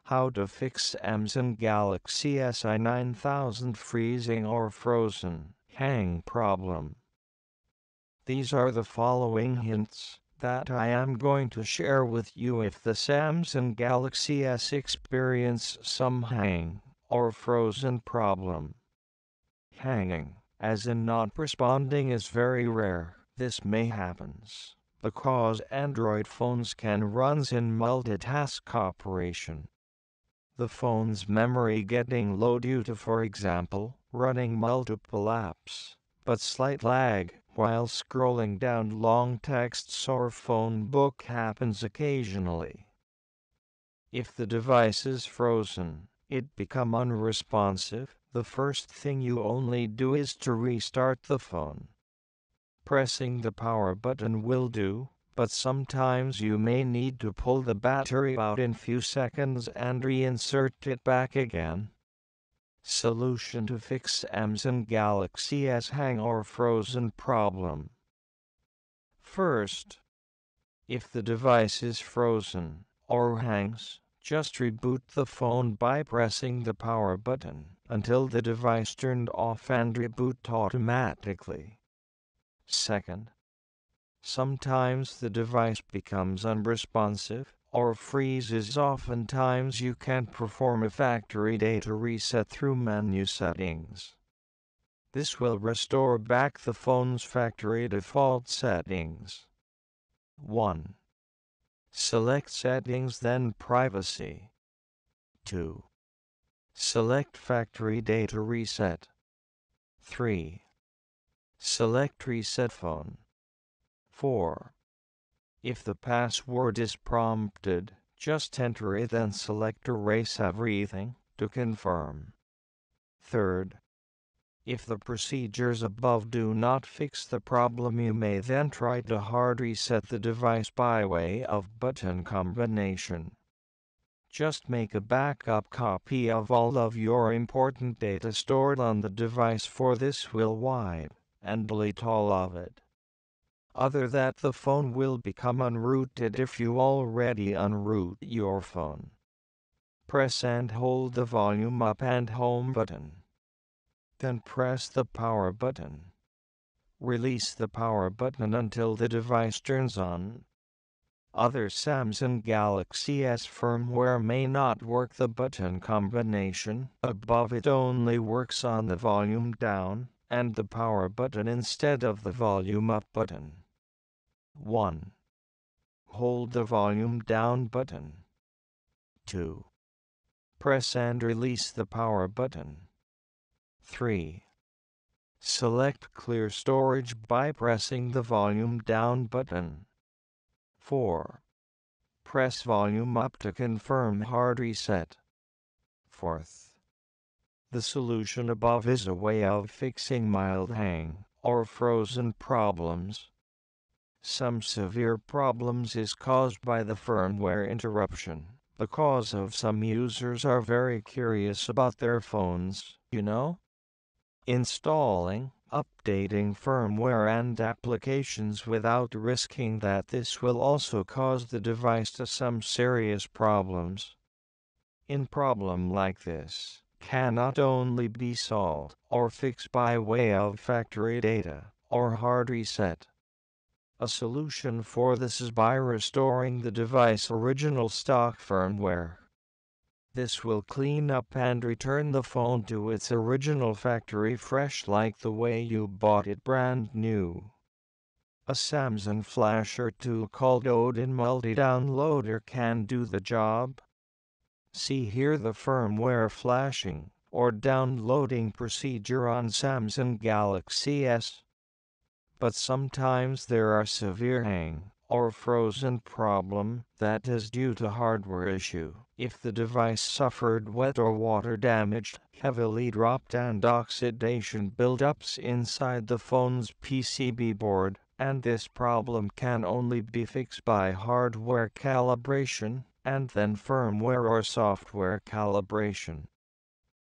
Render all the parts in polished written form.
How to fix Samsung Galaxy S i917 freezing or frozen hang problem. These are the following hints that I am going to share with you if the Samsung Galaxy S experience some hang or frozen problem. Hanging, as in not responding, is very rare. This may happen because Android phones can run in multitask operation. The phone's memory getting low due to, for example, running multiple apps, but slight lag while scrolling down long texts or phone book happens occasionally. If the device is frozen, it become unresponsive. The first thing you only do is to restart the phone. Pressing the power button will do, but sometimes you may need to pull the battery out in few seconds and reinsert it back again. Solution to fix Samsung Galaxy S hang or frozen problem. First, if the device is frozen or hangs, just reboot the phone by pressing the power button until the device turned off and reboot automatically. Second, sometimes the device becomes unresponsive or freezes. Oftentimes you can't perform a factory data reset through menu settings. This will restore back the phone's factory default settings. 1. Select Settings, then Privacy. 2. Select Factory Data Reset. 3. Select Reset Phone. 4. If the password is prompted, just enter it, then select Erase Everything to confirm. Third, if the procedures above do not fix the problem, you may then try to hard reset the device by way of button combination. Just make a backup copy of all of your important data stored on the device, for this will wipe and delete all of it. Other that the phone will become unrooted if you already unroot your phone. Press and hold the volume up and home button. Then press the power button. Release the power button until the device turns on. Other Samsung Galaxy S firmware may not work the button combination above. It only works on the volume down and the power button instead of the volume up button. 1. Hold the volume down button. 2. Press and release the power button. 3. Select Clear Storage by pressing the volume down button. 4. Press volume up to confirm hard reset. 4th. The solution above is a way of fixing mild hang or frozen problems. Some severe problems is caused by the firmware interruption, because of some users are very curious about their phones, installing, updating firmware and applications without risking that this will also cause the device to some serious problems. In problem like this, cannot only be solved or fixed by way of factory data or hard reset. A solution for this is by restoring the device's original stock firmware. This will clean up and return the phone to its original factory fresh, like the way you bought it brand new. A Samsung flasher tool called Odin Multi-Downloader can do the job. See here the firmware flashing or downloading procedure on Samsung Galaxy S. But sometimes there are severe hang or frozen problem that is due to hardware issue. If the device suffered wet or water damage, heavily dropped and oxidation buildups inside the phone's PCB board, and this problem can only be fixed by hardware calibration and then firmware or software calibration.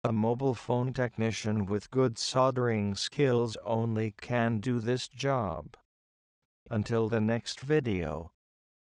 A mobile phone technician with good soldering skills only can do this job. Until the next video.